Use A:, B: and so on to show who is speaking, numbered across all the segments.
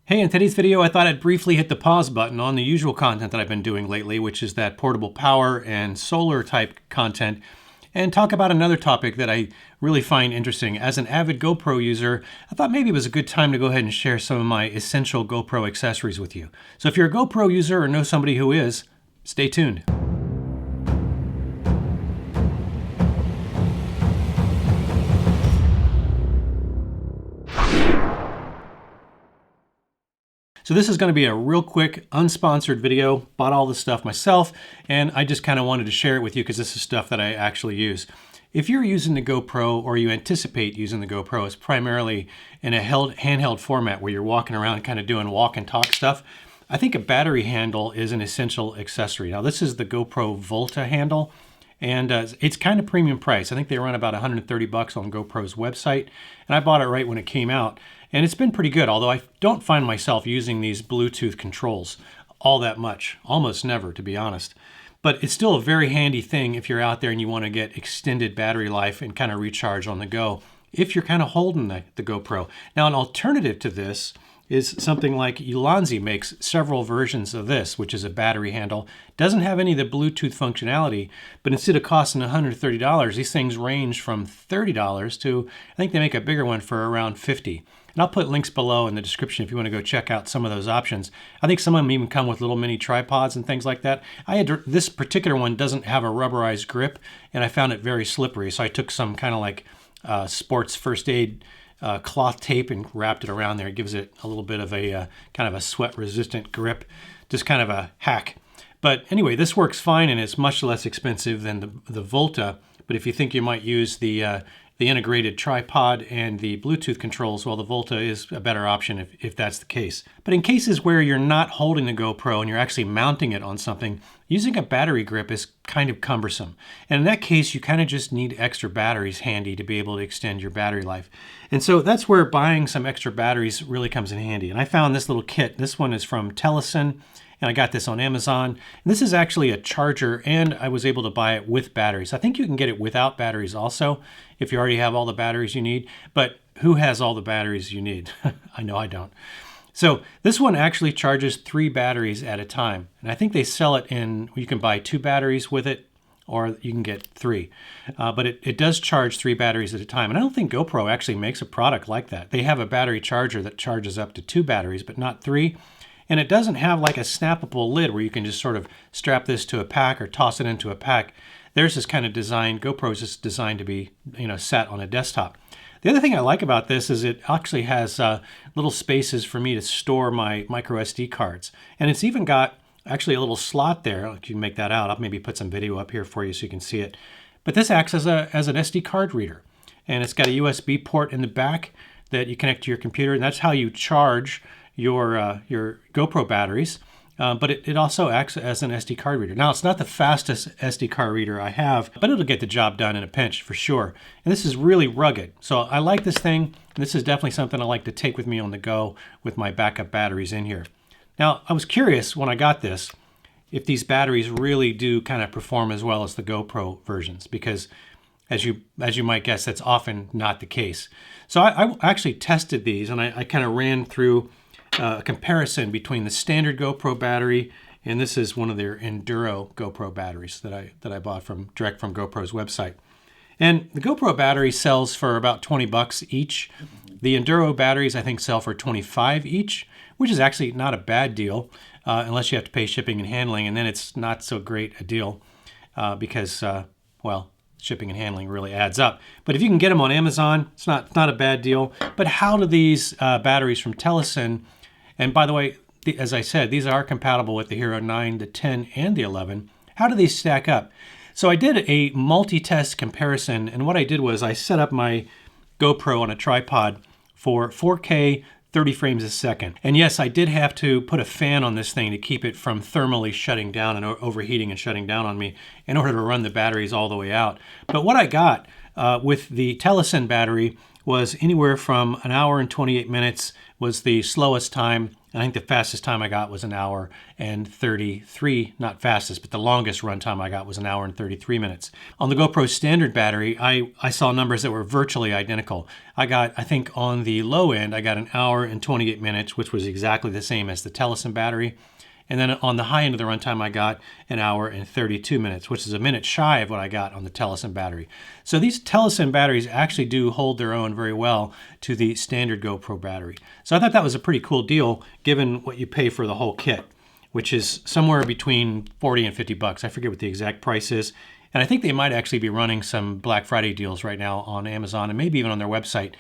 A: Hey, in today's video, I thought I'd briefly hit the pause button on the usual content that I've been doing lately, which is that portable power and solar type content, and talk about another topic that I really find interesting. As an avid GoPro user, I thought maybe it was a good time to go ahead and share some of my essential GoPro accessories with you. So if you're a GoPro user or know somebody who is, stay tuned. So this is going to be a real quick, unsponsored video. Bought all this stuff myself, and I just kind of wanted to share it with you because this is stuff that I actually use. If you're using the GoPro, or you anticipate using the GoPro, it's primarily in a handheld format where you're walking around kind of doing walk and talk stuff. I think a battery handle is an essential accessory. Now this is the GoPro Volta handle, and it's kind of premium price. I think they run about 130 bucks on GoPro's website, and I bought it right when it came out. And it's been pretty good, although I don't find myself using these Bluetooth controls all that much, almost never, to be honest. But it's still a very handy thing if you're out there and you want to get extended battery life and kind of recharge on the go, if you're kind of holding the GoPro. Now, an alternative to this is something like Ulanzi makes several versions of this, which is a battery handle. Doesn't have any of the Bluetooth functionality, but instead of costing $130, these things range from $30 to, I think they make a bigger one for around $50. And I'll put links below in the description if you want to go check out some of those options. I think some of them even come with little mini tripods and things like that. This particular one doesn't have a rubberized grip, and I found it very slippery. So I took some kind of like sports first aid cloth tape and wrapped it around there. It gives it a little bit of a kind of a sweat resistant grip, just kind of a hack. But anyway, this works fine, and it's much less expensive than the Volta. But if you think you might use the integrated tripod and the Bluetooth controls, well, the Volta is a better option if that's the case. But in cases where you're not holding the GoPro and you're actually mounting it on something, using a battery grip is kind of cumbersome. And in that case, you kind of just need extra batteries handy to be able to extend your battery life. And so that's where buying some extra batteries really comes in handy. And I found this little kit. This one is from Telesin, and I got this on Amazon. And this is actually a charger, and I was able to buy it with batteries. I think you can get it without batteries also, if you already have all the batteries you need. But who has all the batteries you need? I know I don't. So this one actually charges 3 batteries at a time. And I think they sell it in, you can buy 2 batteries with it, or you can get 3. But it does charge 3 batteries at a time. And I don't think GoPro actually makes a product like that. They have a battery charger that charges up to 2 batteries, but not 3. And it doesn't have like a snappable lid where you can just sort of strap this to a pack or toss it into a pack. Theirs is kind of designed, GoPro's is designed to be, sat on a desktop. The other thing I like about this is it actually has little spaces for me to store my micro SD cards. And it's even got actually a little slot there. You can make that out. I'll maybe put some video up here for you so you can see it. But this acts as an SD card reader. And it's got a USB port in the back that you connect to your computer. And that's how you charge your GoPro batteries, but it also acts as an SD card reader. Now, it's not the fastest SD card reader I have, but it'll get the job done in a pinch for sure. And this is really rugged. So I like this thing. This is definitely something I like to take with me on the go with my backup batteries in here. Now, I was curious when I got this if these batteries really do kind of perform as well as the GoPro versions, because as you might guess, that's often not the case. So I actually tested these, and I kind of ran through a comparison between the standard GoPro battery, and this is one of their Enduro GoPro batteries that I bought direct from GoPro's website. And the GoPro battery sells for about 20 bucks each. The Enduro batteries I think sell for 25 each, which is actually not a bad deal, unless you have to pay shipping and handling, and then it's not so great a deal because, well, shipping and handling really adds up. But if you can get them on Amazon, it's not a bad deal. But how do these batteries from Telesin, and by the way, as I said, these are compatible with the Hero 9, the 10, and the 11. How do these stack up? So I did a multi-test comparison, and what I did was I set up my GoPro on a tripod for 4K 30 frames a second. And yes, I did have to put a fan on this thing to keep it from thermally shutting down and overheating and shutting down on me in order to run the batteries all the way out. But what I got with the Telesin battery was anywhere from an hour and 28 minutes was the slowest time. And I think the fastest time I got was an hour and 33, not fastest, but the longest run time I got was an hour and 33 minutes. On the GoPro standard battery, I saw numbers that were virtually identical. I think on the low end, I got an hour and 28 minutes, which was exactly the same as the Telesin battery. And then on the high end of the runtime, I got an hour and 32 minutes, which is a minute shy of what I got on the Telesin battery. So these Telesin batteries actually do hold their own very well to the standard GoPro battery. So I thought that was a pretty cool deal given what you pay for the whole kit, which is somewhere between 40 and 50 bucks. I forget what the exact price is. And I think they might actually be running some Black Friday deals right now on Amazon and maybe even on their website.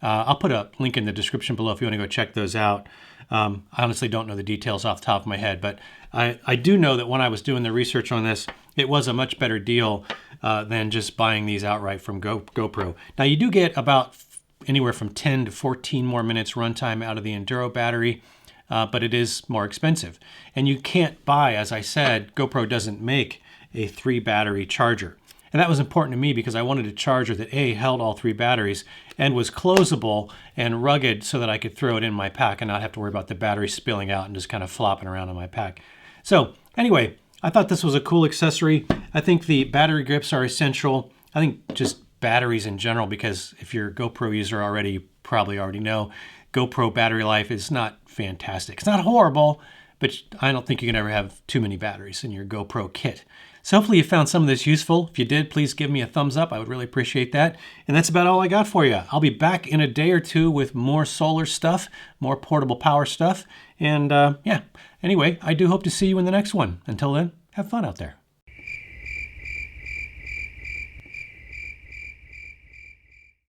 A: I'll put a link in the description below if you want to go check those out. I honestly don't know the details off the top of my head, but I do know that when I was doing the research on this, it was a much better deal than just buying these outright from GoPro. Now you do get about anywhere from 10 to 14 more minutes runtime out of the Enduro battery, but it is more expensive. And you can't buy, as I said, GoPro doesn't make a 3 battery charger. And that was important to me because I wanted a charger that A, held all 3 batteries and was closable and rugged so that I could throw it in my pack and not have to worry about the battery spilling out and just kind of flopping around in my pack. So anyway, I thought this was a cool accessory. I think the battery grips are essential. I think just batteries in general, because if you're a GoPro user already, you probably already know GoPro battery life is not fantastic. It's not horrible, but I don't think you can ever have too many batteries in your GoPro kit. So hopefully you found some of this useful. If you did, please give me a thumbs up. I would really appreciate that. And that's about all I got for you. I'll be back in a day or two with more solar stuff, more portable power stuff. And yeah, anyway, I do hope to see you in the next one. Until then, have fun out there.